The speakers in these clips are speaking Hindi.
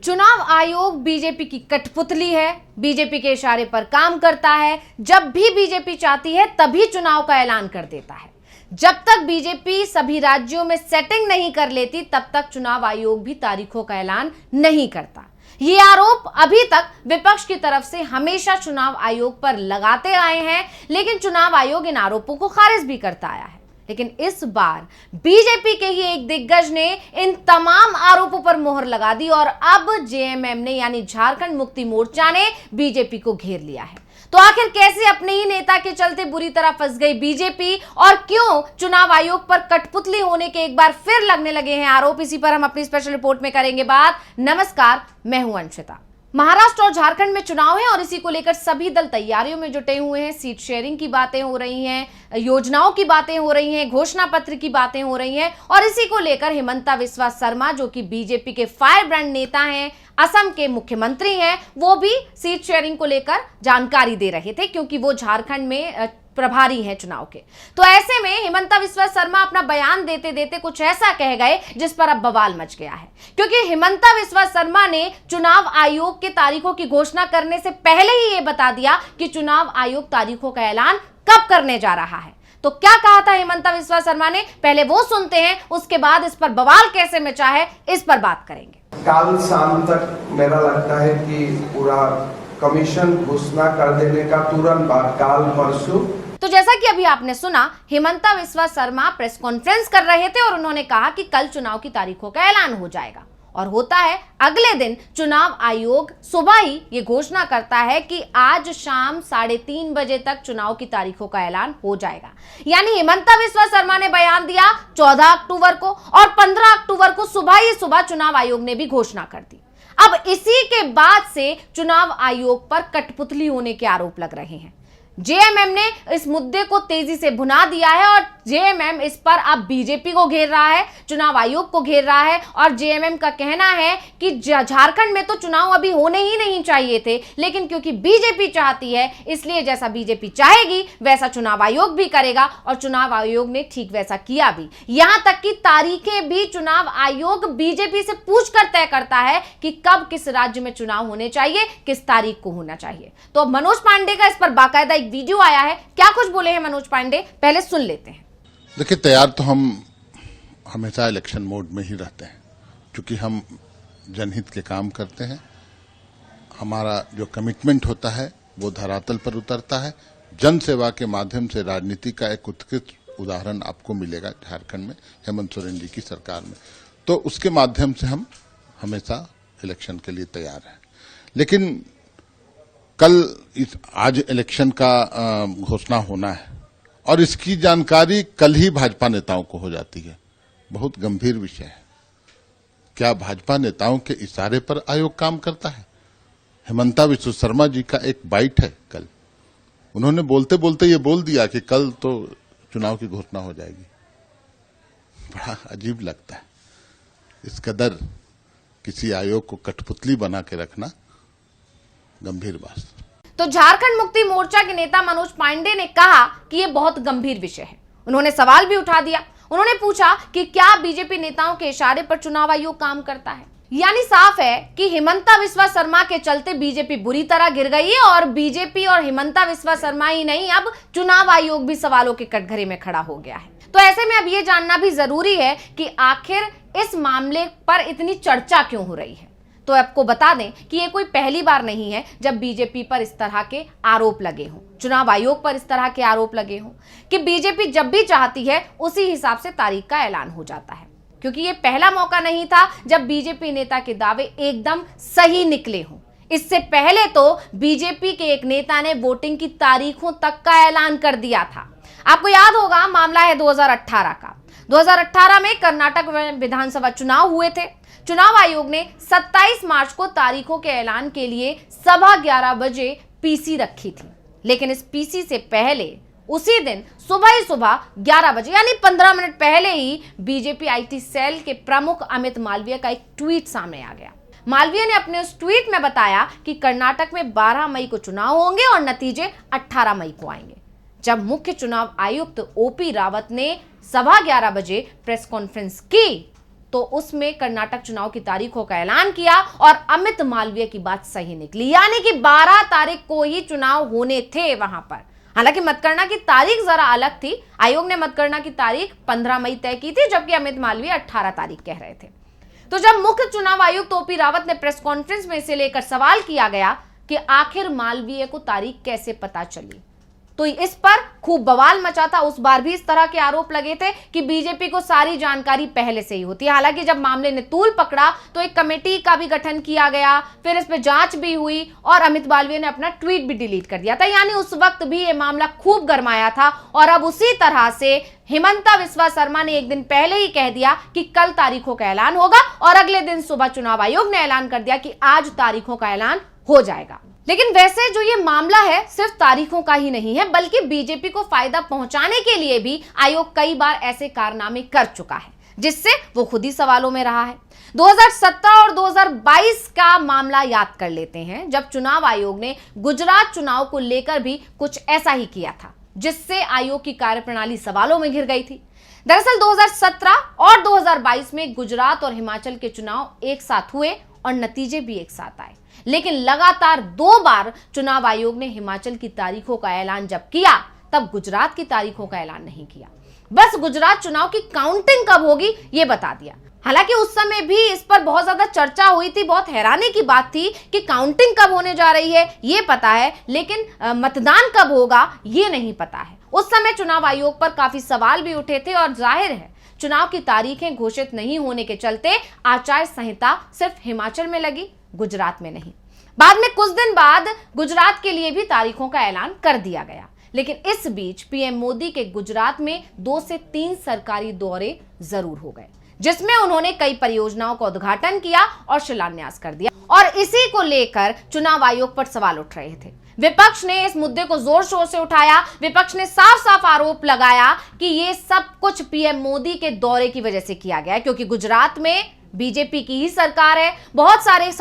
चुनाव आयोग बीजेपी की कठपुतली है, बीजेपी के इशारे पर काम करता है। जब भी बीजेपी चाहती है तभी चुनाव का ऐलान कर देता है। जब तक बीजेपी सभी राज्यों में सेटिंग नहीं कर लेती तब तक चुनाव आयोग भी तारीखों का ऐलान नहीं करता। ये आरोप अभी तक विपक्ष की तरफ से हमेशा चुनाव आयोग पर लगाते आए हैं, लेकिन चुनाव आयोग इन आरोपों को खारिज भी करता आया है। लेकिन इस बार बीजेपी के ही एक दिग्गज ने इन तमाम आरोपों पर मोहर लगा दी और अब जेएमएम ने यानी झारखंड मुक्ति मोर्चा ने बीजेपी को घेर लिया है। तो आखिर कैसे अपने ही नेता के चलते बुरी तरह फंस गई बीजेपी और क्यों चुनाव आयोग पर कठपुतली होने के एक बार फिर लगने लगे हैं आरोप, इसी पर हम अपनी स्पेशल रिपोर्ट में करेंगे बात। नमस्कार, मैं हूं अंशिता। महाराष्ट्र और झारखंड में चुनाव है और इसी को लेकर सभी दल तैयारियों में जुटे हुए हैं। सीट शेयरिंग की बातें हो रही हैं, योजनाओं की बातें हो रही हैं, घोषणा पत्र की बातें हो रही हैं और इसी को लेकर हिमंता बिस्वा शर्मा, जो कि बीजेपी के फायर ब्रांड नेता हैं, असम के मुख्यमंत्री हैं, वो भी सीट शेयरिंग को लेकर जानकारी दे रहे थे क्योंकि वो झारखंड में प्रभारी हैं चुनाव के। तो ऐसे में हिमंता बिस्वा शर्मा अपना बयान देते देते कुछ ऐसा कह गए जिस पर अब बवाल मच गया है, क्योंकि हिमंता बिस्वा शर्मा ने चुनाव आयोग के तारीखों की घोषणा करने से पहले ही ये बता दिया कि चुनाव आयोग तारीखों का ऐलान कब करने जा रहा है। तो क्या कहा था हिमंता बिस्वा शर्मा ने, पहले वो सुनते हैं, उसके बाद इस पर बवाल कैसे मचा है इस पर बात करेंगे। कल शाम तक मेरा लगता है कि पूरा कमीशन घोषणा कर देने का तुरंत बाद, काल परसों। तो जैसा कि अभी आपने सुना, हिमंता बिस्वा शर्मा प्रेस कॉन्फ्रेंस कर रहे थे और उन्होंने कहा कि कल चुनाव की तारीखों का ऐलान हो जाएगा और होता है अगले दिन चुनाव आयोग सुबह ही ये घोषणा करता है कि आज शाम 3:30 बजे तक चुनाव की तारीखों का ऐलान हो जाएगा। यानी हिमंता बिस्वा शर्मा ने बयान दिया 14 अक्टूबर को और 15 अक्टूबर को सुबह ही सुबह चुनाव आयोग ने भी घोषणा कर दी। अब इसी के बाद से चुनाव आयोग पर कठपुतली होने के आरोप लग रहे हैं। जेएमएम ने इस मुद्दे को तेजी से भुना दिया है और जेएमएम इस पर अब बीजेपी को घेर रहा है, चुनाव आयोग को घेर रहा है और जेएमएम का कहना है कि झारखंड में तो चुनाव अभी होने ही नहीं चाहिए थे, लेकिन क्योंकि बीजेपी चाहती है इसलिए जैसा बीजेपी चाहेगी वैसा चुनाव आयोग भी करेगा और चुनाव आयोग ने ठीक वैसा किया भी। यहां तक कि तारीखें भी चुनाव आयोग बीजेपी से पूछकर तय करता है कि कब किस राज्य में चुनाव होने चाहिए, किस तारीख को होना चाहिए। तो मनोज पांडे का इस पर बाकायदा वीडियो आया है, क्या कुछ बोले हैं मनोज पांडे, पहले सुन लेते हैं। देखिए, तैयार तो हम हमेशा इलेक्शन मोड में ही रहते हैं, क्योंकि हम जनहित के काम करते हैं। हमारा जो कमिटमेंट होता है वो धरातल पर उतरता है। जन सेवा के माध्यम से राजनीति का एक उत्कृष्ट उदाहरण आपको मिलेगा झारखंड में हेमंत सोरेन जी की सरकार में। तो उसके माध्यम से हम हमेशा इलेक्शन के लिए तैयार हैं। लेकिन आज इलेक्शन का घोषणा होना है और इसकी जानकारी कल ही भाजपा नेताओं को हो जाती है। बहुत गंभीर विषय है। क्या भाजपा नेताओं के इशारे पर आयोग काम करता है? हिमंता बिस्वा शर्मा जी का एक बाइट है कल, उन्होंने बोलते बोलते ये बोल दिया कि कल तो चुनाव की घोषणा हो जाएगी। बड़ा अजीब लगता है। इस कदर किसी आयोग को कठपुतली बना के रखना गंभीर बात। तो झारखंड मुक्ति मोर्चा के नेता मनोज पांडे ने कहा कि यह बहुत गंभीर विषय है। उन्होंने सवाल भी उठा दिया। उन्होंने पूछा कि क्या बीजेपी नेताओं के इशारे पर चुनाव आयोग काम करता है। यानी साफ है कि हिमंता बिस्वा शर्मा के चलते बीजेपी बुरी तरह गिर गई है और बीजेपी और हिमंता बिस्वा शर्मा ही नहीं, अब चुनाव आयोग भी सवालों के कटघरे में खड़ा हो गया है। तो ऐसे में अब यह जानना भी जरूरी है कि आखिर इस मामले पर इतनी चर्चा क्यों हो रही है। तो आपको बता दें कि ये कोई पहली बार नहीं है जब बीजेपी पर इस तरह के आरोप लगे हों, चुनाव आयोग पर इस तरह के आरोप लगे हों कि बीजेपी जब भी चाहती है उसी हिसाब से तारीख का ऐलान हो जाता है। क्योंकि ये पहला मौका नहीं था जब बीजेपी नेता के दावे एकदम सही निकले हों। इससे पहले तो बीजेपी के एक नेता ने वोटिंग की तारीखों तक का ऐलान कर दिया था। आपको याद होगा, मामला है 2018 का। 2018 में कर्नाटक विधानसभा चुनाव हुए थे। चुनाव आयोग ने 27 मार्च को तारीखों के ऐलान के लिए सवा 11 बजे पीसी रखी थी, लेकिन इस पीसी से पहले उसी दिन सुबह ही सुबह 11 बजे यानी 15 मिनट पहले ही बीजेपी आईटी सेल के प्रमुख अमित मालवीय का एक ट्वीट सामने आ गया। मालवीय ने अपने उस ट्वीट में बताया कि कर्नाटक में 12 मई को चुनाव होंगे और नतीजे 18 मई को आएंगे। जब मुख्य चुनाव आयुक्त ओपी रावत ने सवा 11 बजे प्रेस कॉन्फ्रेंस की तो उसमें कर्नाटक चुनाव की तारीखों का ऐलान किया और अमित मालवीय की बात सही निकली, यानी कि 12 तारीख को ही चुनाव होने थे वहां पर। हालांकि मतगणना की तारीख जरा अलग थी। आयोग ने मतगणना की तारीख 15 मई तय की थी, जबकि अमित मालवीय 18 तारीख कह रहे थे। तो जब मुख्य चुनाव आयुक्त ओपी रावत ने प्रेस कॉन्फ्रेंस में इसे लेकर सवाल किया गया कि आखिर मालवीय को तारीख कैसे पता चली, तो इस पर खूब बवाल मचा था। उस बार भी इस तरह के आरोप लगे थे कि बीजेपी को सारी जानकारी पहले से ही होती है। हालांकि जब मामले ने तूल पकड़ा तो एक कमेटी का भी गठन किया गया, फिर इस पर जांच भी हुई और अमित मालवीय ने अपना ट्वीट भी डिलीट कर दिया था। यानी उस वक्त भी ये मामला खूब गरमाया था। और अब उसी तरह से हिमंता बिस्वा शर्मा ने एक दिन पहले ही कह दिया कि कल तारीखों का ऐलान होगा और अगले दिन सुबह चुनाव आयोग ने ऐलान कर दिया कि आज तारीखों का ऐलान हो जाएगा। लेकिन वैसे जो ये मामला है सिर्फ तारीखों का ही नहीं है, बल्कि बीजेपी को फायदा पहुंचाने के लिए भी आयोग कई बार ऐसे कारनामे कर चुका है, जिससे वो खुद ही सवालों में रहा है। 2017 और 2022 का मामला याद कर लेते हैं, जब चुनाव आयोग ने गुजरात चुनाव को लेकर भी कुछ ऐसा ही किया था, जिससे आयोग की कार्यप्रणाली सवालों में घिर गई थी। दरअसल 2017 और 2022 में गुजरात और हिमाचल के चुनाव एक साथ हुए और नतीजे भी एक साथ आए, लेकिन लगातार 2 बार चुनाव आयोग ने हिमाचल की तारीखों का ऐलान जब किया, तब गुजरात की तारीखों का ऐलान नहीं किया। बस गुजरात चुनाव की काउंटिंग कब होगी ये बता दिया। हालांकि उस समय भी इस पर बहुत ज्यादा चर्चा हुई थी, बहुत हैरानी की बात थी कि काउंटिंग कब होने जा रही है ये पता है, लेकिन मतदान कब होगा ये नहीं पता है। उस समय चुनाव आयोग पर काफी सवाल भी उठे थे और जाहिर है चुनाव की तारीखें घोषित नहीं होने के चलते आचार संहिता सिर्फ हिमाचल में लगी, गुजरात में नहीं। बाद में कुछ दिन बाद गुजरात के लिए भी तारीखों का ऐलान कर दिया गया, लेकिन इस बीच पीएम मोदी के गुजरात में 2 से 3 सरकारी दौरे जरूर हो गए, जिसमें उन्होंने कई परियोजनाओं का उद्घाटन किया और शिलान्यास कर दिया। और इसी को लेकर चुनाव आयोग पर सवाल उठ रहे थे। विपक्ष ने इस मुद्दे को जोर शोर से उठाया। विपक्ष ने साफ साफ आरोप लगाया कि ये सब कुछ पीएम मोदी के दौरे की वजह से किया गया है, क्योंकि गुजरात में बीजेपी की ही सरकार है। बहुत सारे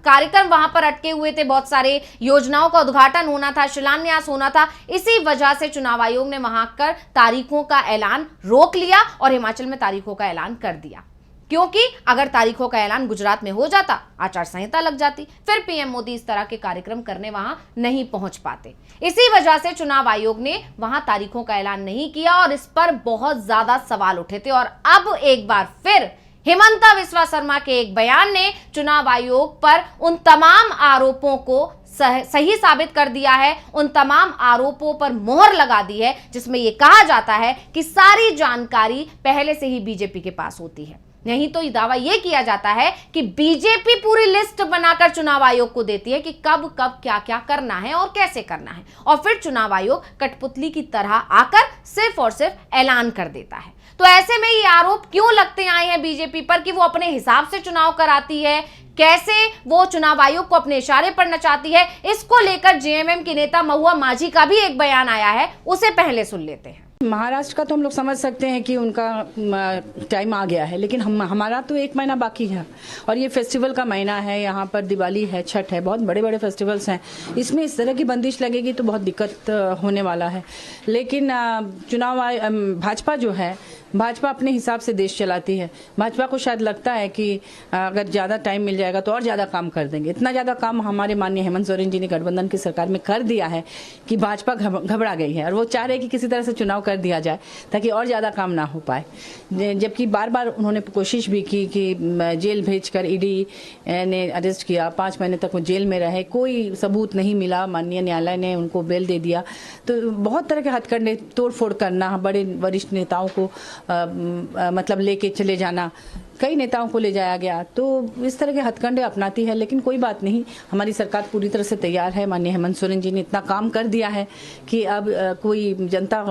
कार्यक्रम वहां पर अटके हुए थे, बहुत सारे योजनाओं का उद्घाटन होना था, शिलान्यास होना था। इसी वजह से चुनाव आयोग ने वहां कर तारीखों का ऐलान रोक लिया और हिमाचल में तारीखों का ऐलान कर दिया, क्योंकि अगर तारीखों का ऐलान गुजरात में हो जाता, आचार संहिता लग जाती, फिर पीएम मोदी इस तरह के कार्यक्रम करने वहां नहीं पहुंच पाते। इसी वजह से चुनाव आयोग ने वहां तारीखों का ऐलान नहीं किया और इस पर बहुत ज्यादा सवाल उठे थे। और अब एक बार फिर हिमंता बिस्वा शर्मा के एक बयान ने चुनाव आयोग पर उन तमाम आरोपों को सही साबित कर दिया है, उन तमाम आरोपों पर मोहर लगा दी है, जिसमें यह कहा जाता है कि सारी जानकारी पहले से ही बीजेपी के पास होती है। नहीं तो ये दावा यह किया जाता है कि बीजेपी पूरी लिस्ट बनाकर चुनाव आयोग को देती है कि कब कब क्या क्या करना है और कैसे करना है, और फिर चुनाव आयोग कठपुतली की तरह आकर सिर्फ और सिर्फ ऐलान कर देता है। तो ऐसे में ये आरोप क्यों लगते आए हैं बीजेपी पर कि वो अपने हिसाब से चुनाव कराती है, कैसे वो चुनाव आयोग को अपने इशारे पर नचाती है, इसको लेकर जेएमएम की नेता महुआ माझी का भी एक बयान आया है, उसे पहले सुन लेते हैं। महाराष्ट्र का तो हम लोग समझ सकते हैं कि उनका टाइम आ गया है, लेकिन हमारा तो 1 महीना बाकी है और ये फेस्टिवल का महीना है। यहाँ पर दिवाली है, छठ है, बहुत बड़े बड़े फेस्टिवल्स हैं। इसमें इस तरह की बंदिश लगेगी तो बहुत दिक्कत होने वाला है। लेकिन चुनाव भाजपा जो है, भाजपा अपने हिसाब से देश चलाती है। भाजपा को शायद लगता है कि अगर ज़्यादा टाइम मिल जाएगा तो और ज़्यादा काम कर देंगे। इतना ज़्यादा काम हमारे माननीय हेमंत सोरेन जी ने गठबंधन की सरकार में कर दिया है कि भाजपा घबरा गई है और वो चाह रहे कि किसी तरह से चुनाव कर दिया जाए ताकि और ज़्यादा काम ना हो पाए। जबकि बार बार उन्होंने कोशिश भी की कि जेल भेजकर ईडी ने अरेस्ट किया, 5 महीने तक वो जेल में रहे, कोई सबूत नहीं मिला, माननीय न्यायालय ने उनको बेल दे दिया। तो बहुत तरह के हथकंडे, तोड़फोड़ करना, बड़े वरिष्ठ नेताओं को मतलब लेके चले जाना, कई नेताओं को ले जाया गया। तो इस तरह के हथकंडे अपनाती है, लेकिन कोई बात नहीं, हमारी सरकार पूरी तरह से तैयार है। माननीय हेमंत सोरेन जी ने इतना काम कर दिया है कि अब कोई जनता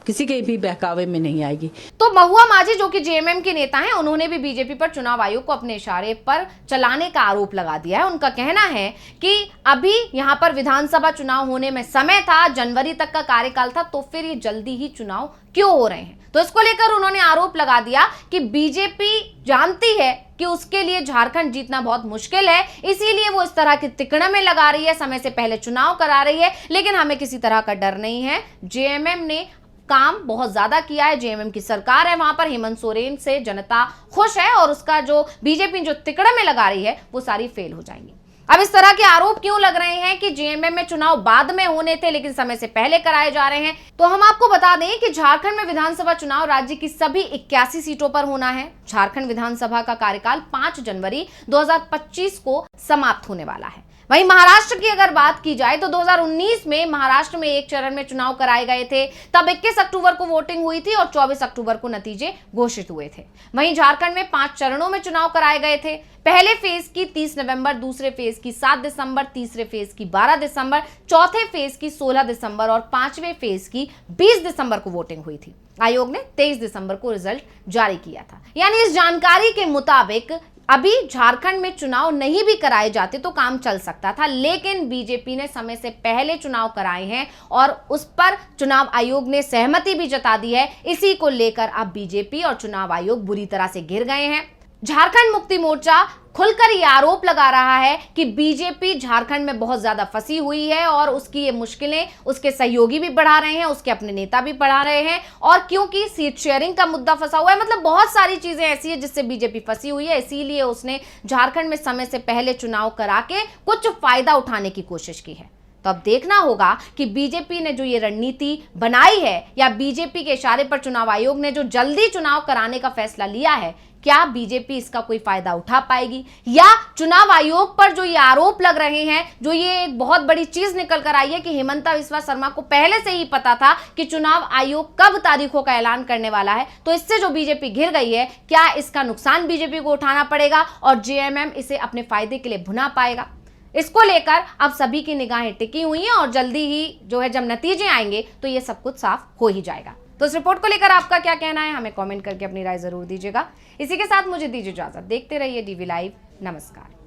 किसी के भी बहकावे में नहीं आएगी। तो महुआ माझी जो कि जेएमएम के नेता हैं, उन्होंने भी बीजेपी पर चुनाव आयोग को अपने इशारे पर चलाने का आरोप लगा दिया है। उनका कहना है कि अभी यहाँ पर विधानसभा चुनाव होने में समय था, जनवरी तक का कार्यकाल था, तो फिर ये जल्दी ही चुनाव क्यों हो रहे हैं। तो इसको लेकर उन्होंने आरोप लगा दिया कि बीजेपी जानती है कि उसके लिए झारखंड जीतना बहुत मुश्किल है, इसीलिए वो इस तरह की तिकड़म में लगा रही है, समय से पहले चुनाव करा रही है, लेकिन हमें किसी तरह का डर नहीं है। जेएमएम ने काम बहुत ज्यादा किया है। जेएमएम की सरकार है, वहां पर हेमंत सोरेन से जनता खुश है और उसका जो बीजेपी जो तिकड़े में लगा रही है वो सारी फेल हो जाएंगी। अब इस तरह के आरोप क्यों लग रहे हैं कि जेएमएम में चुनाव बाद में होने थे लेकिन समय से पहले कराए जा रहे हैं, तो हम आपको बता दें कि झारखंड में विधानसभा चुनाव राज्य की सभी 81 सीटों पर होना है। झारखंड विधानसभा का कार्यकाल 5 जनवरी 2025 को समाप्त होने वाला है। वहीं महाराष्ट्र की अगर बात की जाए तो 2019 में महाराष्ट्र में एक चरण में चुनाव कराए गए थे, तब 21 अक्टूबर को वोटिंग हुई थी और 24 अक्टूबर को नतीजे घोषित हुए थे। वहीं झारखंड में 5 चरणों में चुनाव कराए गए थे। पहले फेज की 30 नवंबर, दूसरे फेज की 7 दिसंबर, तीसरे फेज की 12 दिसंबर, चौथे फेज की 16 दिसंबर और 5वें फेज की 20 दिसंबर को वोटिंग हुई थी। आयोग ने 23 दिसंबर को रिजल्ट जारी किया था। यानी इस जानकारी के मुताबिक अभी झारखंड में चुनाव नहीं भी कराए जाते तो काम चल सकता था, लेकिन बीजेपी ने समय से पहले चुनाव कराए हैं और उस पर चुनाव आयोग ने सहमति भी जता दी है। इसी को लेकर अब बीजेपी और चुनाव आयोग बुरी तरह से घिर गए हैं। झारखंड मुक्ति मोर्चा खुलकर यह आरोप लगा रहा है कि बीजेपी झारखंड में बहुत ज्यादा फंसी हुई है और उसकी ये मुश्किलें उसके सहयोगी भी बढ़ा रहे हैं, उसके अपने नेता भी बढ़ा रहे हैं। और क्योंकि सीट शेयरिंग का मुद्दा फंसा हुआ है, मतलब बहुत सारी चीजें ऐसी है जिससे बीजेपी फंसी हुई है, इसीलिए उसने झारखंड में समय से पहले चुनाव करा के कुछ फायदा उठाने की कोशिश की है। तो अब देखना होगा कि बीजेपी ने जो ये रणनीति बनाई है या बीजेपी के इशारे पर चुनाव आयोग ने जो जल्दी चुनाव कराने का फैसला लिया है, क्या बीजेपी इसका कोई फायदा उठा पाएगी, या चुनाव आयोग पर जो ये आरोप लग रहे हैं, जो ये एक बहुत बड़ी चीज निकल कर आई है कि हेमंता बिस्वा शर्मा को पहले से ही पता था कि चुनाव आयोग कब तारीखों का ऐलान करने वाला है, तो इससे जो बीजेपी घिर गई है, क्या इसका नुकसान बीजेपी को उठाना पड़ेगा और जेएमएम इसे अपने फायदे के लिए भुना पाएगा? इसको लेकर अब सभी की निगाहें टिकी हुई हैं और जल्दी ही जो है जब नतीजे आएंगे तो ये सब कुछ साफ हो ही जाएगा। तो इस रिपोर्ट को लेकर आपका क्या कहना है, हमें कमेंट करके अपनी राय जरूर दीजिएगा। इसी के साथ मुझे दीजिए इजाजत। देखते रहिए डीवी लाइव। नमस्कार।